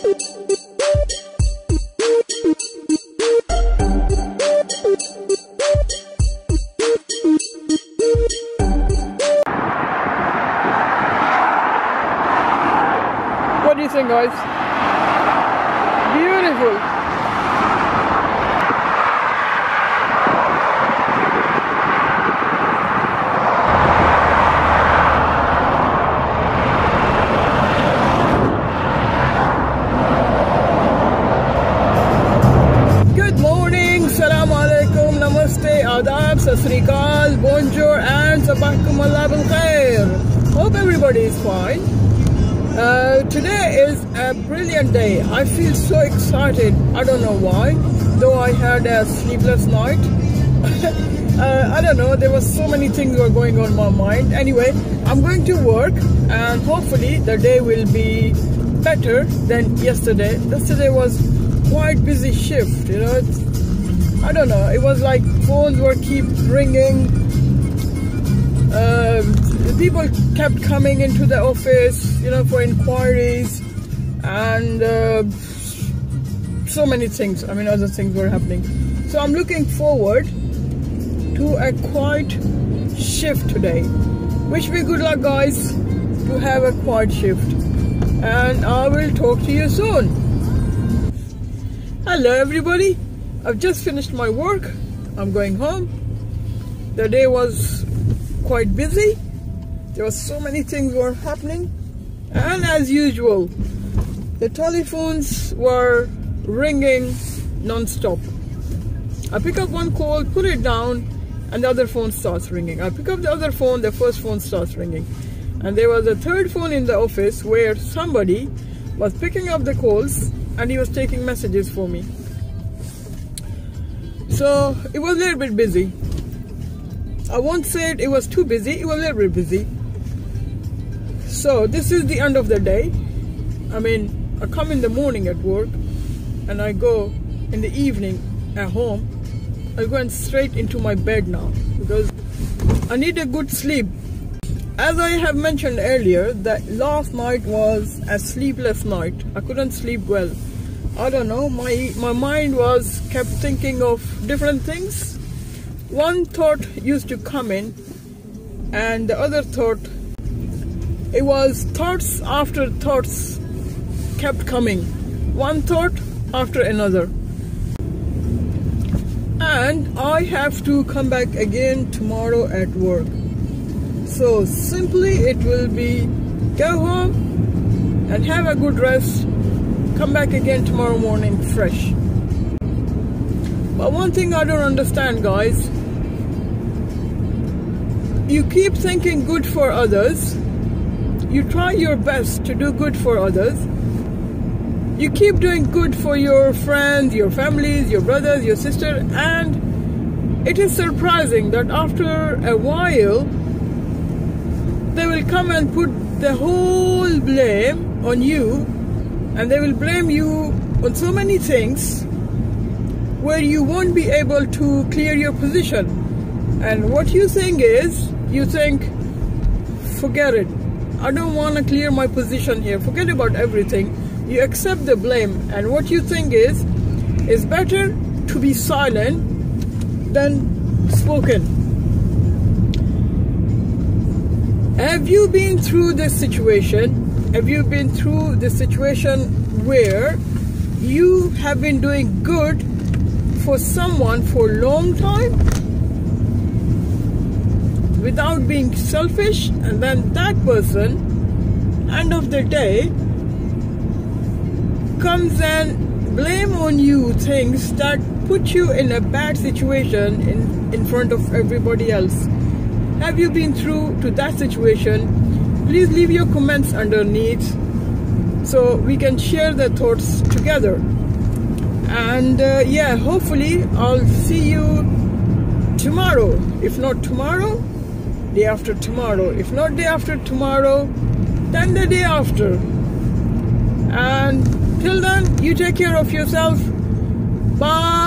What do you think, guys? Beautiful. Good morning, Salaam Alaikum, Namaste, Adab, Sat Sri Akal, Bonjour and Sabahkum Allah bil Khair. Hope everybody is fine. Today is a brilliant day. I feel so excited. I don't know why, though I had a sleepless night. I don't know, there were so many things were going on in my mind. Anyway, I'm going to work and hopefully the day will be better than yesterday. Yesterday was quite busy shift, you know. I don't know, it was like phones were keep ringing. People kept coming into the office, you know, for inquiries, and so many things. I mean, other things were happening. So I'm looking forward to a quiet shift today. Wish me good luck, guys, to have a quiet shift. And I will talk to you soon. Hello, everybody. I've just finished my work. I'm going home. The day was quite busy. There were so many things were happening, and as usual, the telephones were ringing non-stop. I pick up one call, put it down, and the other phone starts ringing. I pick up the other phone, the first phone starts ringing. And there was a third phone in the office where somebody was picking up the calls and he was taking messages for me. So it was a little bit busy. I won't say it was too busy, it was a little bit busy. So this is the end of the day. I mean, I come in the morning at work and I go in the evening at home. I go straight into my bed now because I need a good sleep. As I have mentioned earlier, that last night was a sleepless night. I couldn't sleep well. I don't know, my mind was kept thinking of different things. One thought used to come in and the other thought, it was thoughts after thoughts kept coming, one thought after another. And I have to come back again tomorrow at work. So simply it will be go home and have a good rest, come back again tomorrow morning fresh. But one thing I don't understand, guys, you keep thinking good for others. You try your best to do good for others. You keep doing good for your friends, your families, your brothers, your sister, and it is surprising that after a while they will come and put the whole blame on you, and they will blame you on so many things where you won't be able to clear your position. And what you think is, you think, forget it. I don't want to clear my position here. Forget about everything. You accept the blame. And what you think is, it's better to be silent than spoken. Have you been through this situation? Have you been through this situation where you have been doing good for someone for a long time without being selfish, and then that person, end of the day, comes and blame on you things that put you in a bad situation in front of everybody else? Have you been through to that situation? Please leave your comments underneath so we can share the thoughts together. And yeah, hopefully I'll see you tomorrow. If not tomorrow, day after tomorrow. If not day after tomorrow, then the day after. And till then, you take care of yourself. Bye.